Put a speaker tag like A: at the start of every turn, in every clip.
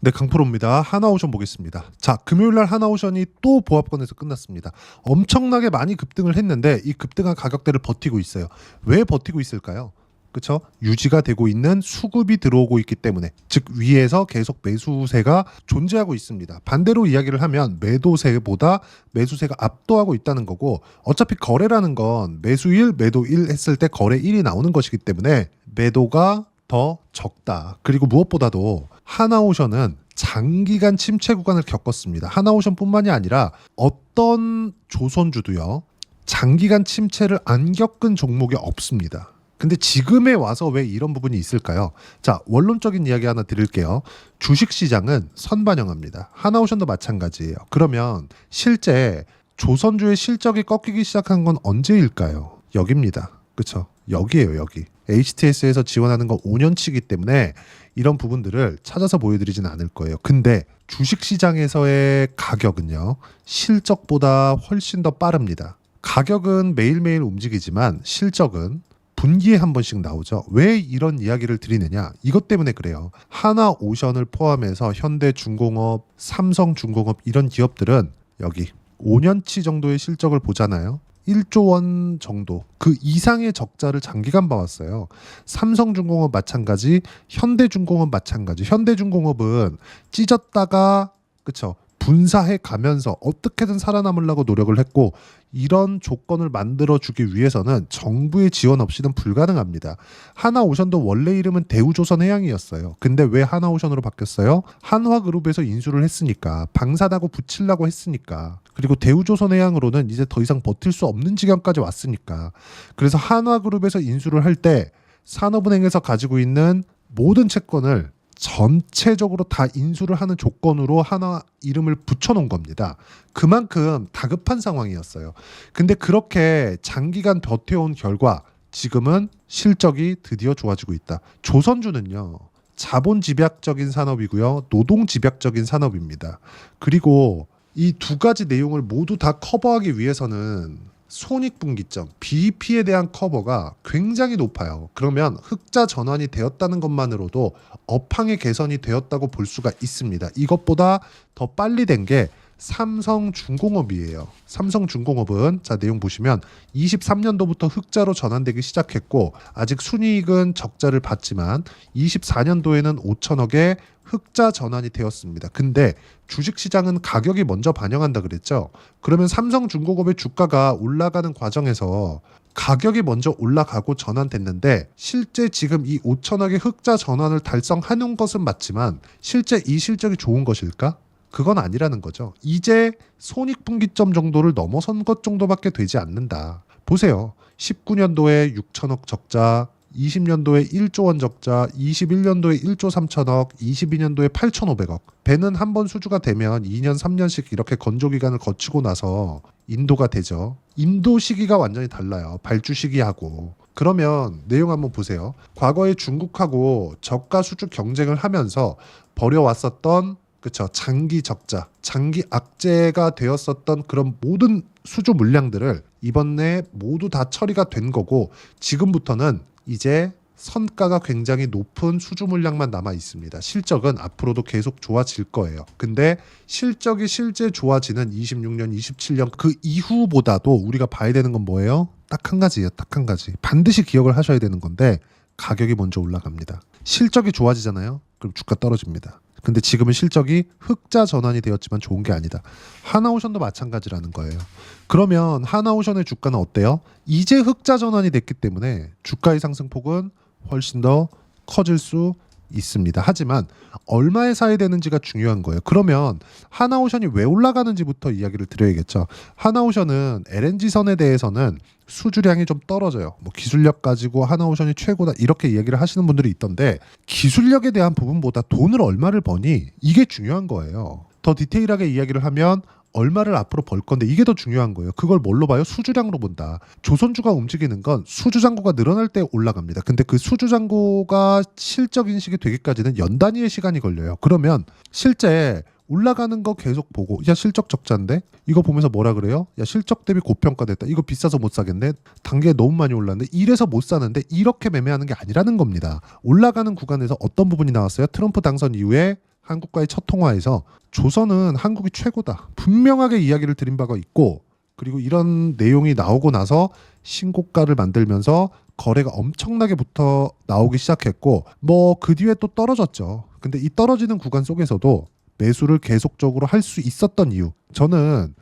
A: 네, 강프로입니다. 하나오션 보겠습니다. 자, 금요일날 하나오션이 또 보합권에서 끝났습니다. 엄청나게 많이 급등을 했는데 이 급등한 가격대를 버티고 있어요. 왜 버티고 있을까요? 그쵸? 유지가 되고 있는 수급이 들어오고 있기 때문에, 즉 위에서 계속 매수세가 존재하고 있습니다. 반대로 이야기를 하면 매도세보다 매수세가 압도하고 있다는 거고, 어차피 거래라는 건 매수일, 매도일 했을 때 거래일이 나오는 것이기 때문에 매도가 더 적다. 그리고 무엇보다도 하나오션은 장기간 침체 구간을 겪었습니다. 하나오션뿐만이 아니라 어떤 조선주도요, 장기간 침체를 안 겪은 종목이 없습니다. 근데 지금에 와서 왜 이런 부분이 있을까요? 자, 원론적인 이야기 하나 드릴게요. 주식시장은 선반영합니다. 하나오션도 마찬가지예요. 그러면 실제 조선주의 실적이 꺾이기 시작한 건 언제일까요? 여기입니다. 그쵸? 여기에요, 여기. HTS에서 지원하는 거 5년치기 때문에 이런 부분들을 찾아서 보여드리진 않을 거예요. 근데 주식시장에서의 가격은요, 실적보다 훨씬 더 빠릅니다. 가격은 매일매일 움직이지만 실적은 분기에 한 번씩 나오죠. 왜 이런 이야기를 드리느냐? 이것 때문에 그래요. 하나오션을 포함해서 현대중공업, 삼성중공업 이런 기업들은 여기 5년치 정도의 실적을 보잖아요. 1조 원 정도, 그 이상의 적자를 장기간 봐왔어요. 삼성중공업 마찬가지, 현대중공업 마찬가지. 현대중공업은 찢었다가, 그쵸, 분사해 가면서 어떻게든 살아남으려고 노력을 했고, 이런 조건을 만들어주기 위해서는 정부의 지원 없이는 불가능합니다. 하나오션도 원래 이름은 대우조선해양이었어요. 근데 왜 하나오션으로 바뀌었어요? 한화그룹에서 인수를 했으니까, 방산하고 붙이려고 했으니까, 그리고 대우조선해양으로는 이제 더 이상 버틸 수 없는 지경까지 왔으니까. 그래서 한화그룹에서 인수를 할 때 산업은행에서 가지고 있는 모든 채권을 전체적으로 다 인수를 하는 조건으로 하나 이름을 붙여놓은 겁니다. 그만큼 다급한 상황이었어요. 근데 그렇게 장기간 버텨온 결과 지금은 실적이 드디어 좋아지고 있다. 조선주는요, 자본 집약적인 산업이고요, 노동 집약적인 산업입니다. 그리고 이 두 가지 내용을 모두 다 커버하기 위해서는 손익분기점, BEP에 대한 커버가 굉장히 높아요. 그러면 흑자 전환이 되었다는 것만으로도 업황의 개선이 되었다고 볼 수가 있습니다. 이것보다 더 빨리 된 게 삼성중공업이에요. 삼성중공업은 자, 내용 보시면 23년도부터 흑자로 전환되기 시작했고, 아직 순이익은 적자를 봤지만 24년도에는 5천억의 흑자 전환이 되었습니다. 근데 주식시장은 가격이 먼저 반영한다 그랬죠. 그러면 삼성중공업의 주가가 올라가는 과정에서 가격이 먼저 올라가고 전환됐는데, 실제 지금 이 5천억의 흑자 전환을 달성하는 것은 맞지만 실제 이 실적이 좋은 것일까? 그건 아니라는 거죠. 이제 손익분기점 정도를 넘어선 것 정도밖에 되지 않는다. 보세요. 19년도에 6천억 적자, 20년도에 1조 원 적자, 21년도에 1조 3천억, 22년도에 8,500억. 배는 한 번 수주가 되면 2년, 3년씩 이렇게 건조 기간을 거치고 나서 인도가 되죠. 인도 시기가 완전히 달라요. 발주 시기하고. 그러면 내용 한번 보세요. 과거에 중국하고 저가 수주 경쟁을 하면서 벌여왔었던, 그쵸, 장기 적자, 장기 악재가 되었었던 그런 모든 수주 물량들을 이번에 모두 다 처리가 된 거고, 지금부터는 이제 선가가 굉장히 높은 수주 물량만 남아 있습니다. 실적은 앞으로도 계속 좋아질 거예요. 근데 실적이 실제 좋아지는 26년, 27년 그 이후보다도 우리가 봐야 되는 건 뭐예요? 딱 한 가지예요. 딱 한 가지. 반드시 기억을 하셔야 되는 건데, 가격이 먼저 올라갑니다. 실적이 좋아지잖아요. 그럼 주가 떨어집니다. 근데 지금은 실적이 흑자 전환이 되었지만 좋은 게 아니다. 하나오션도 마찬가지라는 거예요. 그러면 하나오션의 주가는 어때요? 이제 흑자 전환이 됐기 때문에 주가의 상승폭은 훨씬 더 커질 수 있습니다. 하지만 얼마에 사야 되는지가 중요한 거예요. 그러면 하나오션이 왜 올라가는지부터 이야기를 드려야겠죠. 하나오션은 LNG선에 대해서는 수주량이 좀 떨어져요. 뭐 기술력 가지고 하나오션이 최고다 이렇게 이야기를 하시는 분들이 있던데, 기술력에 대한 부분보다 돈을 얼마를 버니, 이게 중요한 거예요. 더 디테일하게 이야기를 하면 얼마를 앞으로 벌 건데, 이게 더 중요한 거예요. 그걸 뭘로 봐요? 수주량으로 본다. 조선주가 움직이는 건 수주잔고가 늘어날 때 올라갑니다. 근데 그 수주잔고가 실적 인식이 되기까지는 연 단위의 시간이 걸려요. 그러면 실제 올라가는 거 계속 보고, 야 실적 적자인데? 이거 보면서 뭐라 그래요? 야 실적 대비 고평가됐다. 이거 비싸서 못 사겠네. 단계 너무 많이 올랐는데 이래서 못 사는데, 이렇게 매매하는 게 아니라는 겁니다. 올라가는 구간에서 어떤 부분이 나왔어요? 트럼프 당선 이후에 한국과의 첫 통화에서 조선은 한국이 최고다. 분명하게 이야기를 드린 바가 있고 그리고 이런 내용이 나오고 나서 신고가를 만들면서 거래가 엄청나게 붙어 나오기 시작했고 뭐 그 뒤에 또 떨어졌죠. 근데 이 떨어지는 구간 속에서도 매수를 계속적으로 할 수 있었던 이유 저는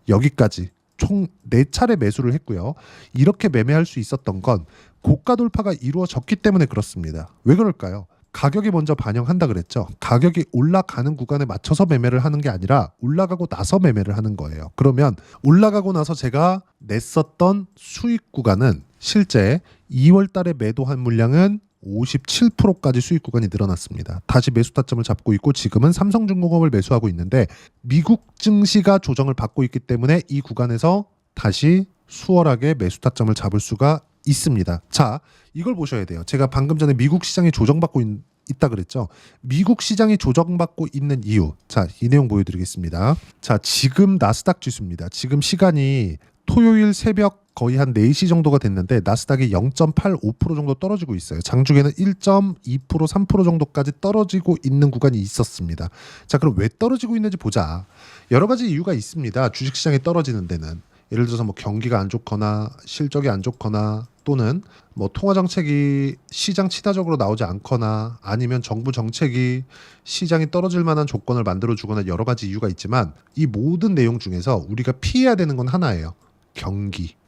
A: 여기까지 총 4차례 매수를 했고요. 이렇게 매매할 수 있었던 건 고가 돌파가 이루어졌기 때문에 그렇습니다. 왜 그럴까요? 가격이 먼저 반영한다 그랬죠. 가격이 올라가는 구간에 맞춰서 매매를 하는 게 아니라 올라가고 나서 매매를 하는 거예요. 그러면 올라가고 나서 제가 냈었던 수익 구간은 실제 2월 달에 매도한 물량은 57%까지 수익 구간이 늘어났습니다. 다시 매수 타점을 잡고 있고 지금은 삼성중공업을 매수하고 있는데 미국 증시가 조정을 받고 있기 때문에 이 구간에서 다시 수월하게 매수 타점을 잡을 수가 있습니다. 자, 이걸 보셔야 돼요. 제가 방금 전에 미국 시장이 조정받고 있다 그랬죠. 미국 시장이 조정받고 있는 이유. 자, 이 내용 보여드리겠습니다. 자, 지금 나스닥 지수입니다. 지금 시간이 토요일 새벽 거의 한 4시 정도가 됐는데 나스닥이 0.85% 정도 떨어지고 있어요. 장중에는 1.2%, 3% 정도까지 떨어지고 있는 구간이 있었습니다. 자, 그럼 왜 떨어지고 있는지 보자. 여러 가지 이유가 있습니다. 주식시장이 떨어지는 데는. 예를 들어서 뭐 경기가 안 좋거나 실적이 안 좋거나 또는 뭐 통화 정책이 시장 친화적으로 나오지 않거나 아니면 정부 정책이 시장이 떨어질 만한 조건을 만들어 주거나 여러 가지 이유가 있지만 이 모든 내용 중에서 우리가 피해야 되는 건 하나예요.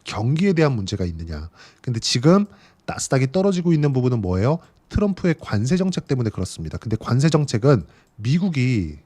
A: 경기에 대한 문제가 있느냐. 근데 지금 나스닥이 떨어지고 있는 부분은 뭐예요? 트럼프의 관세 정책 때문에 그렇습니다. 근데 관세 정책은 미국이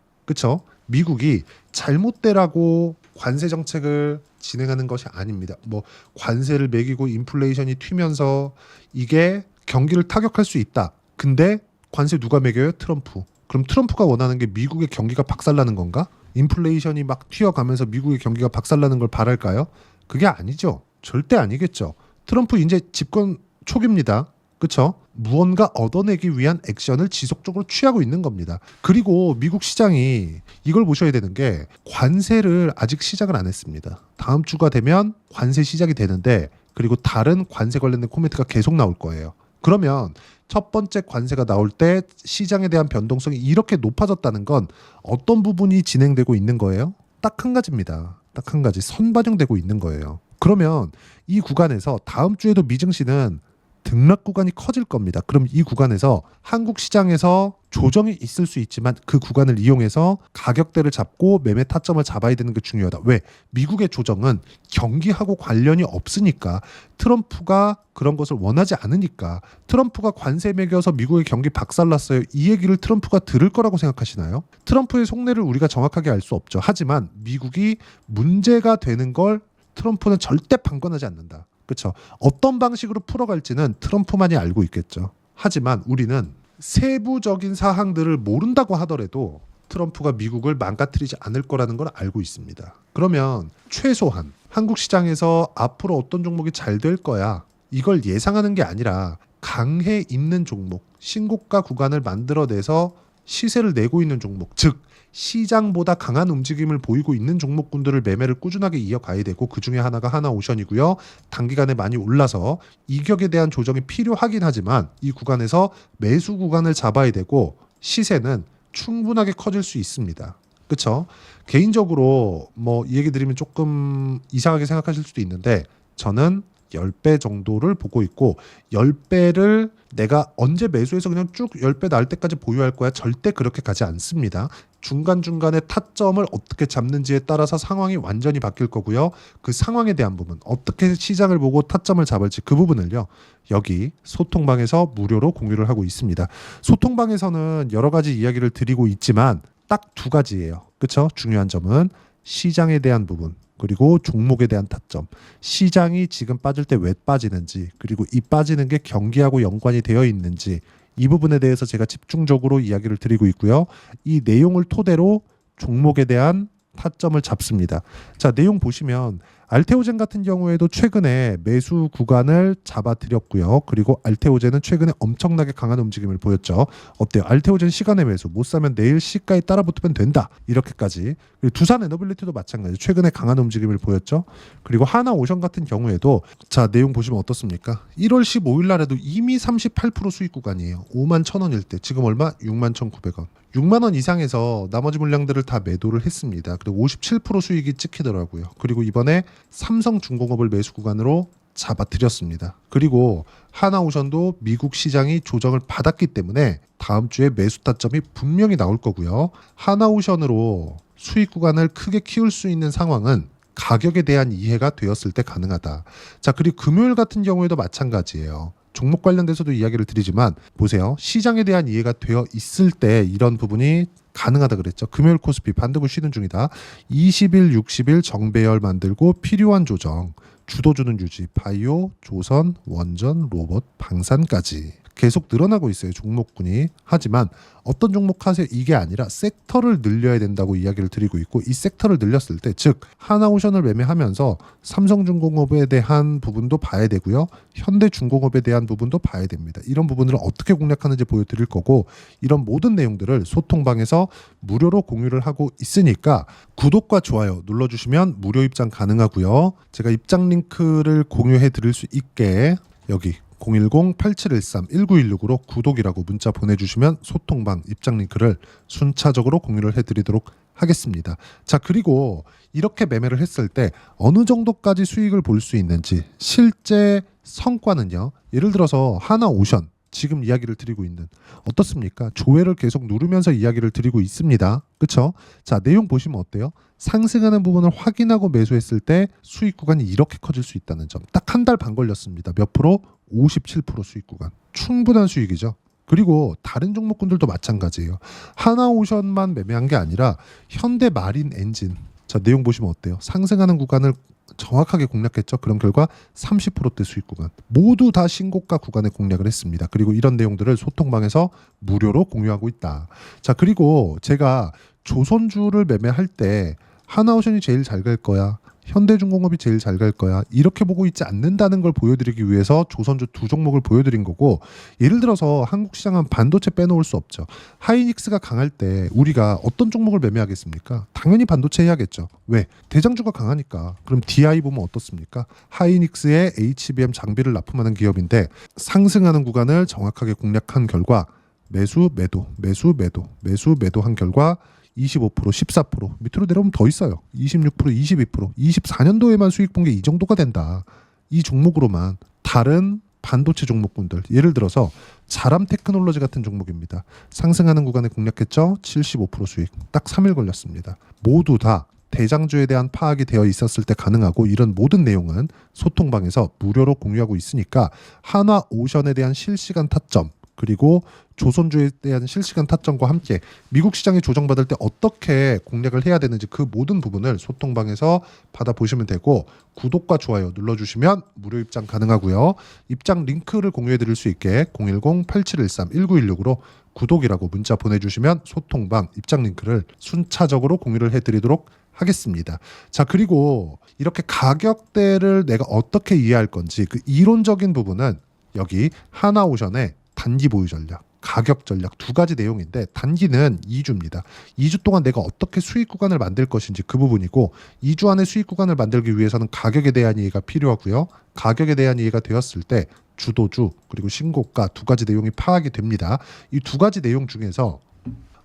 A: 잘못되라고 관세 정책을 진행하는 것이 아닙니다. 뭐 관세를 매기고 인플레이션이 튀면서 이게 경기를 타격할 수 있다. 근데 관세 누가 매겨요? 트럼프. 그럼 트럼프가 원하는 게 미국의 경기가 박살나는 건가? 인플레이션이 막 튀어가면서 미국의 경기가 박살나는 걸 바랄까요? 그게 아니죠. 절대 아니겠죠. 트럼프 이제 집권 초기입니다. 그렇죠? 무언가 얻어내기 위한 액션을 지속적으로 취하고 있는 겁니다. 그리고 미국 시장이 이걸 보셔야 되는 게 관세를 아직 시작을 안 했습니다. 다음 주가 되면 관세 시작이 되는데 그리고 다른 관세 관련된 코멘트가 계속 나올 거예요. 그러면 첫 번째 관세가 나올 때 시장에 대한 변동성이 이렇게 높아졌다는 건 어떤 부분이 진행되고 있는 거예요? 딱 한 가지입니다. 딱 한 가지. 선반영되고 있는 거예요. 그러면 이 구간에서 다음 주에도 미증시는 등락 구간이 커질 겁니다. 그럼 이 구간에서 한국 시장에서 조정이 있을 수 있지만 그 구간을 이용해서 가격대를 잡고 매매 타점을 잡아야 되는 게 중요하다. 왜? 미국의 조정은 경기하고 관련이 없으니까 트럼프가 그런 것을 원하지 않으니까 트럼프가 관세 매겨서 미국의 경기 박살났어요. 이 얘기를 트럼프가 들을 거라고 생각하시나요? 트럼프의 속내를 우리가 정확하게 알 수 없죠. 하지만 미국이 문제가 되는 걸 트럼프는 절대 방관하지 않는다. 그렇죠. 어떤 방식으로 풀어갈지는 트럼프만이 알고 있겠죠. 하지만 우리는 세부적인 사항들을 모른다고 하더라도 트럼프가 미국을 망가뜨리지 않을 거라는 걸 알고 있습니다. 그러면 최소한 한국 시장에서 앞으로 어떤 종목이 잘 될 거야. 이걸 예상하는 게 아니라 강해 있는 종목, 신고가 구간을 만들어내서 시세를 내고 있는 종목, 즉 시장보다 강한 움직임을 보이고 있는 종목군들을 매매를 꾸준하게 이어가야 되고 그중에 하나가 하나오션이고요. 단기간에 많이 올라서 이격에 대한 조정이 필요하긴 하지만 이 구간에서 매수 구간을 잡아야 되고 시세는 충분하게 커질 수 있습니다. 그렇죠? 개인적으로 뭐 이 얘기 드리면 조금 이상하게 생각하실 수도 있는데 저는 10배 정도를 보고 있고 10배를 내가 언제 매수해서 그냥 쭉 10배 날 때까지 보유할 거야. 절대 그렇게 가지 않습니다. 중간중간에 타점을 어떻게 잡는지에 따라서 상황이 완전히 바뀔 거고요. 그 상황에 대한 부분, 어떻게 시장을 보고 타점을 잡을지 그 부분을요. 여기 소통방에서 무료로 공유를 하고 있습니다. 소통방에서는 여러 가지 이야기를 드리고 있지만 딱 2가지예요. 그렇죠? 중요한 점은 시장에 대한 부분 그리고 종목에 대한 타점, 시장이 지금 빠질 때 왜 빠지는지 그리고 이 빠지는 게 경기하고 연관이 되어 있는지 이 부분에 대해서 제가 집중적으로 이야기를 드리고 있고요. 이 내용을 토대로 종목에 대한 타점을 잡습니다. 자, 내용 보시면 알테오젠 같은 경우에도 최근에 매수 구간을 잡아드렸고요. 그리고 알테오젠은 최근에 엄청나게 강한 움직임을 보였죠. 어때요? 알테오젠 시간의 매수 못 사면 내일 시가에 따라 붙으면 된다. 이렇게까지. 그리고 두산 에너빌리티도 마찬가지. 최근에 강한 움직임을 보였죠. 그리고 하나오션 같은 경우에도 자 내용 보시면 어떻습니까? 1월 15일 날에도 이미 38% 수익 구간이에요. 5만 1,000원일 때 지금 얼마? 6만 1,900원. 6만 원 이상에서 나머지 물량들을 다 매도를 했습니다. 그리고 57% 수익이 찍히더라고요. 그리고 이번에 삼성중공업을 매수 구간으로 잡아드렸습니다. 그리고 하나오션도 미국 시장이 조정을 받았기 때문에 다음 주에 매수 타점이 분명히 나올 거고요. 하나오션으로 수익 구간을 크게 키울 수 있는 상황은 가격에 대한 이해가 되었을 때 가능하다. 자, 그리고 금요일 같은 경우에도 마찬가지예요. 종목 관련돼서도 이야기를 드리지만 보세요. 시장에 대한 이해가 되어 있을 때 이런 부분이 가능하다 그랬죠. 금요일 코스피 반등을 쉬는 중이다. 20일, 60일 정배열 만들고 필요한 조정. 주도주는 유지. 바이오, 조선, 원전, 로봇, 방산까지. 계속 늘어나고 있어요. 종목군이. 하지만 어떤 종목 하세요? 이게 아니라 섹터를 늘려야 된다고 이야기를 드리고 있고 이 섹터를 늘렸을 때 즉 하나오션을 매매하면서 삼성중공업에 대한 부분도 봐야 되고요. 현대중공업에 대한 부분도 봐야 됩니다. 이런 부분을 어떻게 공략하는지 보여드릴 거고 이런 모든 내용들을 소통방에서 무료로 공유를 하고 있으니까 구독과 좋아요 눌러주시면 무료 입장 가능하고요. 제가 입장 링크를 공유해 드릴 수 있게 여기 010-8713-1916으로 구독이라고 문자 보내주시면 소통방 입장 링크를 순차적으로 공유를 해드리도록 하겠습니다. 자, 그리고 이렇게 매매를 했을 때 어느 정도까지 수익을 볼 수 있는지 실제 성과는요. 예를 들어서 하나오션 지금 이야기를 드리고 있는 어떻습니까? 조회를 계속 누르면서 이야기를 드리고 있습니다. 그렇죠? 자, 내용 보시면 어때요? 상승하는 부분을 확인하고 매수했을 때 수익 구간이 이렇게 커질 수 있다는 점. 딱 한 달 반 걸렸습니다. 몇 프로? 57% 수익 구간. 충분한 수익이죠. 그리고 다른 종목군들도 마찬가지예요. 하나오션만 매매한 게 아니라 현대마린 엔진. 자, 내용 보시면 어때요? 상승하는 구간을 정확하게 공략했죠. 그런 결과 30%대 수익 구간 모두 다 신고가 구간에 공략을 했습니다. 그리고 이런 내용들을 소통방에서 무료로 공유하고 있다. 자, 그리고 제가 조선주를 매매할 때 하나오션이 제일 잘 갈 거야. 현대중공업이 제일 잘 갈 거야. 이렇게 보고 있지 않는다는 걸 보여드리기 위해서 조선주 두 종목을 보여드린 거고 예를 들어서 한국 시장은 반도체 빼놓을 수 없죠. 하이닉스가 강할 때 우리가 어떤 종목을 매매하겠습니까? 당연히 반도체 해야겠죠. 왜? 대장주가 강하니까. 그럼 DI 보면 어떻습니까? 하이닉스의 HBM 장비를 납품하는 기업인데 상승하는 구간을 정확하게 공략한 결과 매수 매도 매수 매도 매수 매도한 결과 25%, 14% 밑으로 내려오면 더 있어요. 26%, 22%, 24년도에만 수익 본 게 이 정도가 된다. 이 종목으로만 다른 반도체 종목군들 예를 들어서 자람 테크놀로지 같은 종목입니다. 상승하는 구간에 공략했죠. 75% 수익. 딱 3일 걸렸습니다. 모두 다 대장주에 대한 파악이 되어 있었을 때 가능하고 이런 모든 내용은 소통방에서 무료로 공유하고 있으니까 하나오션에 대한 실시간 타점 그리고 조선주에 대한 실시간 타점과 함께 미국 시장이 조정받을 때 어떻게 공략을 해야 되는지 그 모든 부분을 소통방에서 받아보시면 되고 구독과 좋아요 눌러주시면 무료 입장 가능하고요. 입장 링크를 공유해 드릴 수 있게 010-8713-1916으로 구독이라고 문자 보내주시면 소통방 입장 링크를 순차적으로 공유를 해드리도록 하겠습니다. 자, 그리고 이렇게 가격대를 내가 어떻게 이해할 건지 그 이론적인 부분은 여기 하나오션의 단기 보유 전략, 가격 전략 두 가지 내용인데 단기는 2주입니다. 2주 동안 내가 어떻게 수익 구간을 만들 것인지 그 부분이고 2주 안에 수익 구간을 만들기 위해서는 가격에 대한 이해가 필요하고요. 가격에 대한 이해가 되었을 때 주도주 그리고 신고가 두 가지 내용이 파악이 됩니다. 이 두 가지 내용 중에서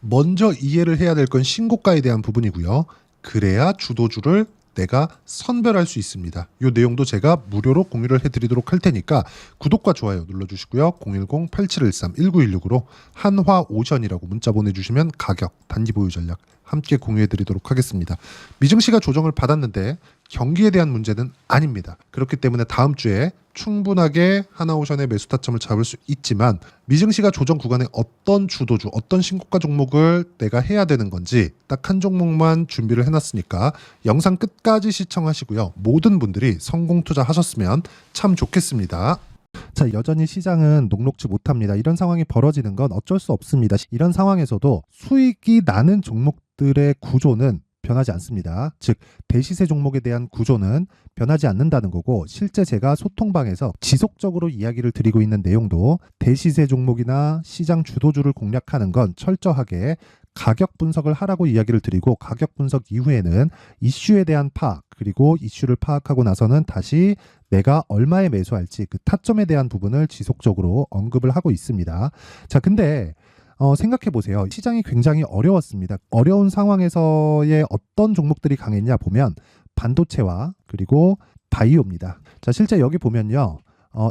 A: 먼저 이해를 해야 될 건 신고가에 대한 부분이고요. 그래야 주도주를 내가 선별할 수 있습니다. 이 내용도 제가 무료로 공유를 해드리도록 할 테니까 구독과 좋아요 눌러주시고요. 010-8713-1916으로 한화오션이라고 문자 보내주시면 가격, 단기 보유 전략 함께 공유해드리도록 하겠습니다. 미증시가 조정을 받았는데 경기에 대한 문제는 아닙니다. 그렇기 때문에 다음 주에 충분하게 하나오션의 매수 타점을 잡을 수 있지만 미증시가 조정 구간에 어떤 주도주, 어떤 신고가 종목을 내가 해야 되는 건지 딱 한 종목만 준비를 해놨으니까 영상 끝까지 시청하시고요. 모든 분들이 성공 투자하셨으면 참 좋겠습니다. 자, 여전히 시장은 녹록지 못합니다. 이런 상황이 벌어지는 건 어쩔 수 없습니다. 이런 상황에서도 수익이 나는 종목들의 구조는 변하지 않습니다. 즉 대시세 종목에 대한 구조는 변하지 않는다는 거고, 실제 제가 소통방에서 지속적으로 이야기를 드리고 있는 내용도 대시세 종목이나 시장 주도주를 공략하는 건 철저하게 가격 분석을 하라고 이야기를 드리고, 가격 분석 이후에는 이슈에 대한 파악, 그리고 이슈를 파악하고 나서는 다시 내가 얼마에 매수할지 그 타점에 대한 부분을 지속적으로 언급을 하고 있습니다. 자, 근데 생각해 보세요. 시장이 굉장히 어려웠습니다. 어려운 상황에서의 어떤 종목들이 강했냐 보면 반도체와 그리고 바이오입니다. 자, 실제 여기 보면요.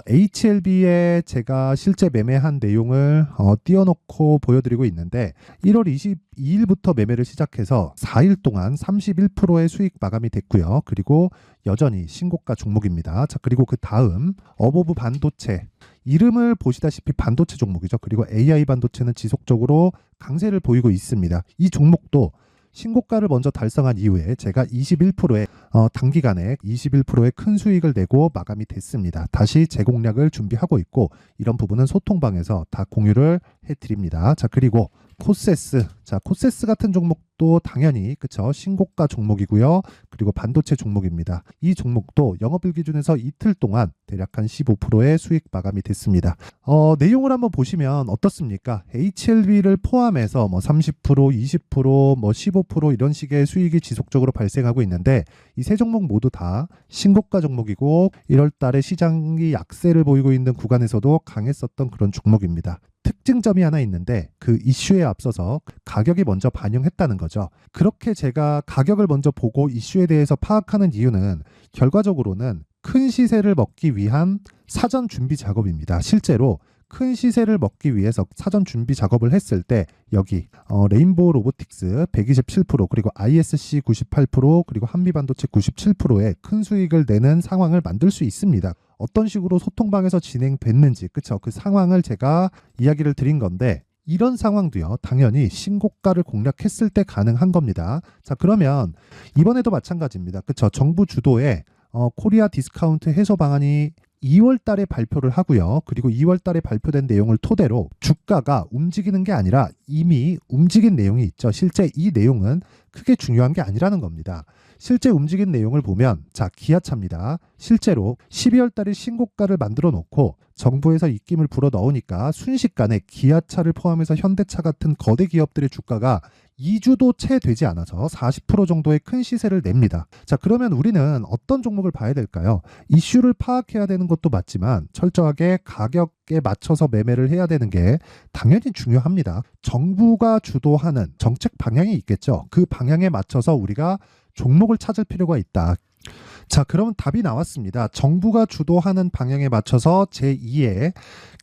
A: HLB에 제가 실제 매매한 내용을 띄워놓고 보여드리고 있는데, 1월 22일부터 매매를 시작해서 4일 동안 31%의 수익 마감이 됐고요. 그리고 여전히 신고가 종목입니다. 자, 그리고 그 다음 어보브 반도체, 이름을 보시다시피 반도체 종목이죠. 그리고 AI 반도체는 지속적으로 강세를 보이고 있습니다. 이 종목도 신고가를 먼저 달성한 이후에 제가 21%의 단기간에 21%의 큰 수익을 내고 마감이 됐습니다. 다시 재공략을 준비하고 있고, 이런 부분은 소통방에서 다 공유를 해드립니다. 자, 그리고 코세스. 자, 코세스 같은 종목도 당연히 그쵸, 신고가 종목이고요. 그리고 반도체 종목입니다. 이 종목도 영업일 기준에서 이틀 동안 대략 한 15%의 수익 마감이 됐습니다. 내용을 한번 보시면 어떻습니까? HLB를 포함해서 뭐 30%, 20%, 뭐 15% 이런 식의 수익이 지속적으로 발생하고 있는데, 이 세 종목 모두 다 신고가 종목이고 1월 달에 시장이 약세를 보이고 있는 구간에서도 강했었던 그런 종목입니다. 특징점이 하나 있는데, 그 이슈에 앞서서 가격이 먼저 반영했다는 거죠. 그렇게 제가 가격을 먼저 보고 이슈에 대해서 파악하는 이유는 결과적으로는 큰 시세를 먹기 위한 사전 준비 작업입니다. 실제로 큰 시세를 먹기 위해서 사전 준비 작업을 했을 때 여기 레인보우 로보틱스 127%, 그리고 ISC 98%, 그리고 한미반도체 97%의 큰 수익을 내는 상황을 만들 수 있습니다. 어떤 식으로 소통방에서 진행됐는지, 그쵸? 그 상황을 제가 이야기를 드린 건데, 이런 상황도요, 당연히 신고가를 공략했을 때 가능한 겁니다. 자, 그러면 이번에도 마찬가지입니다. 그쵸? 정부 주도의 코리아 디스카운트 해소 방안이 2월 달에 발표를 하고요. 그리고 2월 달에 발표된 내용을 토대로 주가가 움직이는 게 아니라 이미 움직인 내용이 있죠. 실제 이 내용은 크게 중요한 게 아니라는 겁니다. 실제 움직인 내용을 보면, 자, 기아차입니다. 실제로 12월 달에 신고가를 만들어 놓고 정부에서 입김을 불어 넣으니까 순식간에 기아차를 포함해서 현대차 같은 거대 기업들의 주가가 2주도 채 되지 않아서 40% 정도의 큰 시세를 냅니다. 자, 그러면 우리는 어떤 종목을 봐야 될까요? 이슈를 파악해야 되는 것도 맞지만 철저하게 가격에 맞춰서 매매를 해야 되는 게 당연히 중요합니다. 정부가 주도하는 정책 방향이 있겠죠. 그 방향에 맞춰서 우리가 종목을 찾을 필요가 있다. 자, 그럼 답이 나왔습니다. 정부가 주도하는 방향에 맞춰서 제2의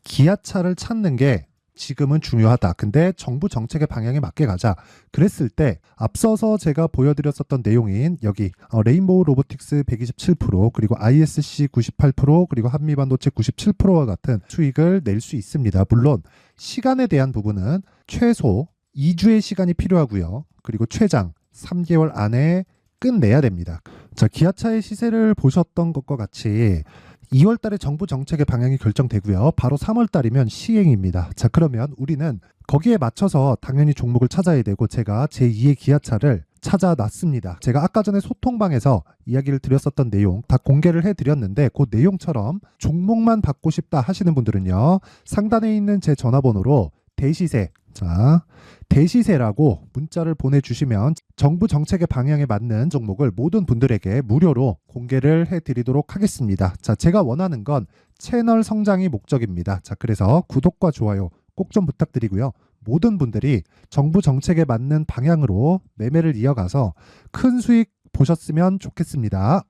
A: 기아차를 찾는 게 지금은 중요하다. 근데 정부 정책의 방향에 맞게 가자. 그랬을 때 앞서서 제가 보여드렸었던 내용인 여기 레인보우 로보틱스 127%, 그리고 ISC 98%, 그리고 한미반도체 97%와 같은 수익을 낼 수 있습니다. 물론 시간에 대한 부분은 최소 2주의 시간이 필요하고요. 그리고 최장 3개월 안에 끝내야 됩니다. 자, 기아차의 시세를 보셨던 것과 같이 2월 달에 정부 정책의 방향이 결정되고요. 바로 3월 달이면 시행입니다. 자, 그러면 우리는 거기에 맞춰서 당연히 종목을 찾아야 되고, 제가 제2의 기아차를 찾아놨습니다. 제가 아까 전에 소통방에서 이야기를 드렸었던 내용 다 공개를 해드렸는데, 그 내용처럼 종목만 받고 싶다 하시는 분들은요, 상단에 있는 제 전화번호로 대시세, 자, 대시세라고 문자를 보내주시면 정부 정책의 방향에 맞는 종목을 모든 분들에게 무료로 공개를 해드리도록 하겠습니다. 자, 제가 원하는 건 채널 성장이 목적입니다. 자, 그래서 구독과 좋아요 꼭 좀 부탁드리고요. 모든 분들이 정부 정책에 맞는 방향으로 매매를 이어가서 큰 수익 보셨으면 좋겠습니다.